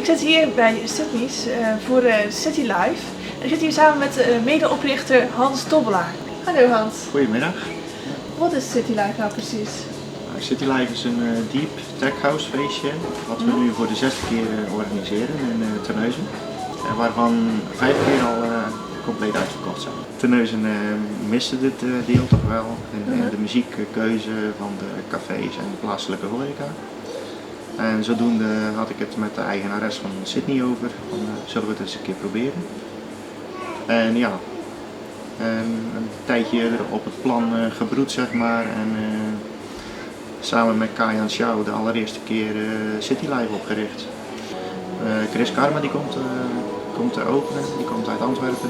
zit hier bij Sydney's voor City Life. Ik zit hier samen met medeoprichter Hans Tobbelaar. Hallo Hans. Goedemiddag. Wat is City Life nou precies? City Life is een deep tech house feestje wat we nu voor de 6e keer organiseren in Terneuzen. Waarvan 5 keer al compleet uitverkocht zijn. Terneuzen miste dit deel toch wel in de muziekkeuze van de cafés en de plaatselijke horeca. En zodoende had ik het met de eigenares van Sydney over, van, zullen we het eens een keer proberen. En ja, een tijdje op het plan gebroed zeg maar en samen met Kajan Xiao de allereerste keer City Life opgericht. Chris Karma die komt te openen, die komt uit Antwerpen.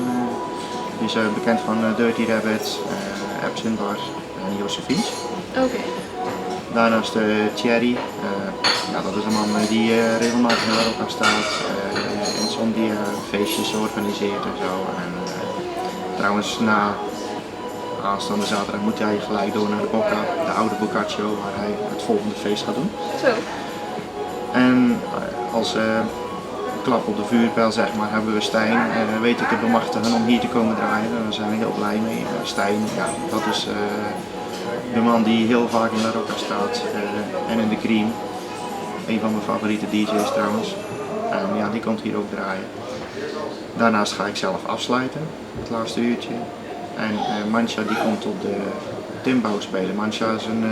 Die is bekend van Dirty Rabbit, Absinthe Bar en Josephine's. Oké. Daarnaast Thierry, ja, dat is een man die regelmatig in Europa staat, in Zondia feestjes organiseert en zo. En, trouwens na aanstaande zaterdag moet hij gelijk door naar de Bocca, de oude Boccaccio, waar hij het volgende feest gaat doen. Zo. En als klap op de vuurpijl zeg maar, hebben we Stijn weten te bemachtigen om hier te komen draaien. Daar zijn we heel blij mee. Stijn, ja, dat is de man die heel vaak in La Rocca staat en in de Cream. Een van mijn favoriete DJ's trouwens. En ja, die komt hier ook draaien. Daarnaast ga ik zelf afsluiten, het laatste uurtje. En Mancha die komt op de Timbou spelen. Mancha is een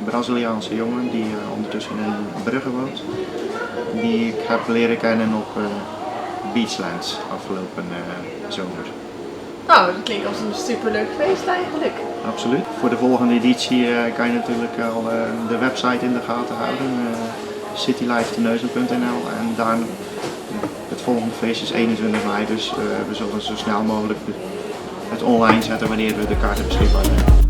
Braziliaanse jongen die ondertussen in Brugge woont. Die ik heb leren kennen op Beachlands afgelopen zomer. Nou, dat klinkt als een superleuk feest eigenlijk. Absoluut. Voor de volgende editie kan je natuurlijk al de website in de gaten houden. citylifeterneuzen.nl en daar het volgende feest is 21 mei, dus we zullen zo snel mogelijk het online zetten wanneer we de kaarten beschikbaar hebben.